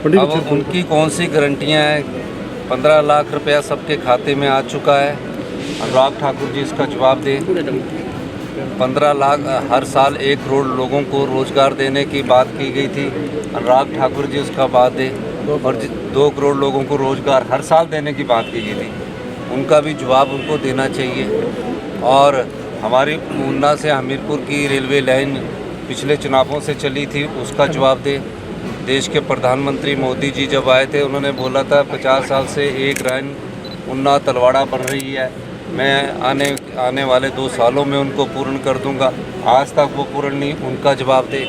अब उनकी कौन सी गारंटियाँ हैं? 15 लाख रुपया सबके खाते में आ चुका है। अनुराग ठाकुर जी इसका जवाब दें। 15 लाख हर साल 1 करोड़ लोगों को रोज़गार देने की बात की गई थी। अनुराग ठाकुर जी उसका बात दें। और 2 करोड़ लोगों को रोज़गार हर साल देने की बात की गई थी, उनका भी जवाब उनको देना चाहिए। और हमारी ऊना से हमीरपुर की रेलवे लाइन पिछले चुनावों से चली थी, उसका जवाब दें। देश के प्रधानमंत्री मोदी जी जब आए थे, उन्होंने बोला था 50 साल से एक लाइन ऊना तलवाड़ा बन रही है, मैं आने वाले 2 सालों में उनको पूर्ण कर दूंगा। आज तक वो पूर्ण नहीं, उनका जवाब दे।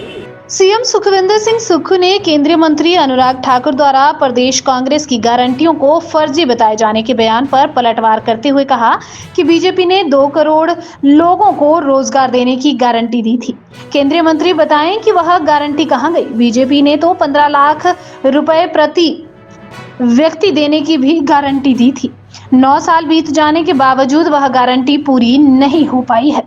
सीएम सुखविंदर सिंह सुक्खू ने केंद्रीय मंत्री अनुराग ठाकुर द्वारा प्रदेश कांग्रेस की गारंटियों को फर्जी बताए जाने के बयान पर पलटवार करते हुए कहा कि बीजेपी ने 2 करोड़ लोगों को रोजगार देने की गारंटी दी थी। केंद्रीय मंत्री बताएं कि वह गारंटी कहां गई? बीजेपी ने तो 15 लाख रुपए प्रति व्यक्ति देने की भी गारंटी दी थी। 9 साल बीत जाने के बावजूद वह गारंटी पूरी नहीं हो पाई है।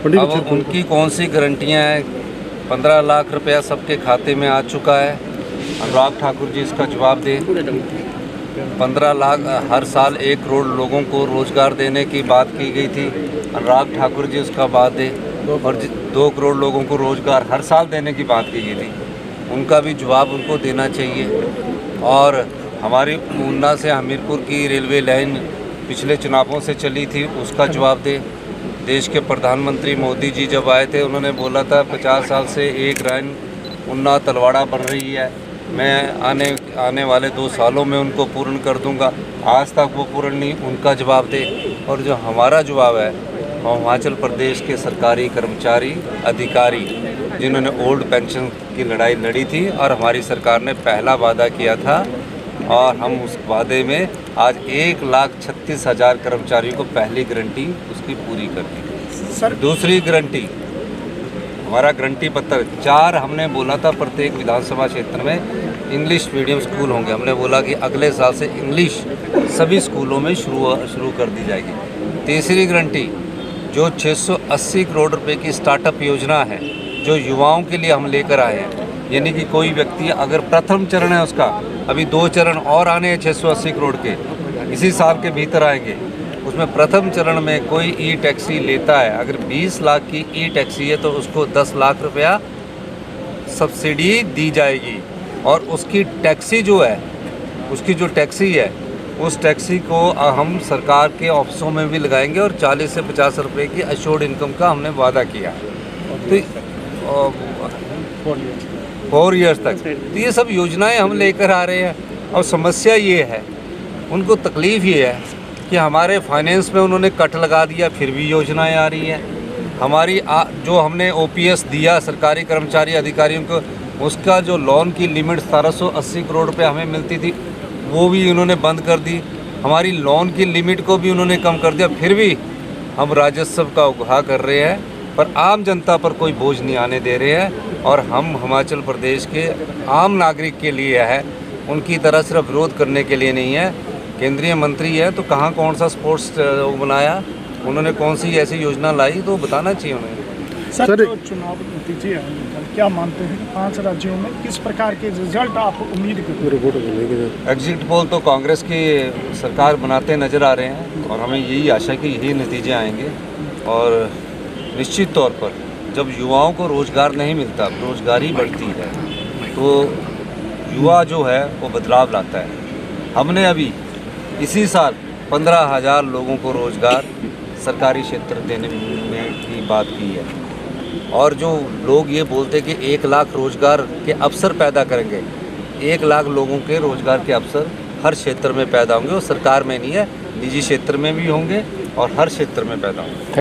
अब उनकी कौन सी गारंटियाँ हैं? 15 लाख रुपया सबके खाते में आ चुका है। अनुराग ठाकुर जी इसका जवाब दें। 15 लाख हर साल 1 करोड़ लोगों को रोज़गार देने की बात की गई थी, अनुराग ठाकुर जी उसका बात दें। और 2 करोड़ लोगों को रोज़गार हर साल देने की बात की गई थी, उनका भी जवाब उनको देना चाहिए। और हमारी ऊना से हमीरपुर की रेलवे लाइन पिछले चुनावों से चली थी, उसका जवाब दें। देश के प्रधानमंत्री मोदी जी जब आए थे, उन्होंने बोला था 50 साल से एक लाइन ऊना तलवाड़ा बन रही है, मैं आने वाले 2 सालों में उनको पूर्ण कर दूंगा। आज तक वो पूर्ण नहीं, उनका जवाब दे। और जो हमारा जवाब है, हिमाचल प्रदेश के सरकारी कर्मचारी अधिकारी जिन्होंने ओल्ड पेंशन की लड़ाई लड़ी थी और हमारी सरकार ने पहला वादा किया था, और हम उस वादे में आज 1,36,000 कर्मचारियों को पहली गारंटी उसकी पूरी कर दी। सर, दूसरी गारंटी, हमारा गारंटी पत्र 4 हमने बोला था प्रत्येक विधानसभा क्षेत्र में इंग्लिश मीडियम स्कूल होंगे। हमने बोला कि अगले साल से इंग्लिश सभी स्कूलों में शुरू कर दी जाएगी। तीसरी गारंटी, जो 680 करोड़ रुपए की स्टार्टअप योजना है जो युवाओं के लिए हम लेकर आए हैं, यानी कि कोई व्यक्ति अगर प्रथम चरण है उसका, अभी 2 चरण और आने हैं 680 करोड़ के, इसी साल के भीतर आएंगे। उसमें प्रथम चरण में कोई ई टैक्सी लेता है, अगर 20 लाख की ई टैक्सी है तो उसको 10 लाख रुपया सब्सिडी दी जाएगी। और उसकी टैक्सी जो है, उसकी जो टैक्सी है, उस टैक्सी को हम सरकार के ऑफिसों में भी लगाएंगे और 40 से 50 रुपये की अश्योर्ड इनकम का हमने वादा किया, तो 4 ईयर्स तक। तो ये सब योजनाएं हम लेकर आ रहे हैं। और समस्या ये है, उनको तकलीफ़ ये है कि हमारे फाइनेंस में उन्होंने कट लगा दिया, फिर भी योजनाएं आ रही हैं। हमारी जो हमने ओपीएस दिया सरकारी कर्मचारी अधिकारियों को, उसका जो लोन की लिमिट 1780 करोड़ रुपए हमें मिलती थी, वो भी उन्होंने बंद कर दी। हमारी लोन की लिमिट को भी उन्होंने कम कर दिया, फिर भी हम राजस्व का उगाह कर रहे हैं, पर आम जनता पर कोई बोझ नहीं आने दे रहे हैं। और हम हिमाचल प्रदेश के आम नागरिक के लिए है, उनकी तरह सिर्फ विरोध करने के लिए नहीं है। केंद्रीय मंत्री है तो कहाँ कौन सा स्पोर्ट्स बनाया, उन्होंने कौन सी ऐसी योजना लाई, तो बताना चाहिए उन्हें। सर, जो चुनाव नतीजे हैं, क्या मानते हैं 5 राज्यों में किस प्रकार के रिजल्ट आप उम्मीद करते? एग्जिट पोल तो कांग्रेस की सरकार बनाते नज़र आ रहे हैं और हमें यही आशा कि यही नतीजे आएंगे। और निश्चित तौर पर जब युवाओं को रोज़गार नहीं मिलता, बेरोजगारी बढ़ती है, तो युवा जो है वो बदलाव लाता है। हमने अभी इसी साल 15,000 लोगों को रोज़गार सरकारी क्षेत्र देने में की बात की है। और जो लोग ये बोलते कि 1 लाख रोज़गार के अवसर पैदा करेंगे, 1 लाख लोगों के रोज़गार के अवसर हर क्षेत्र में पैदा होंगे। और सरकार में नहीं है, निजी क्षेत्र में भी होंगे और हर क्षेत्र में पैदा होंगे।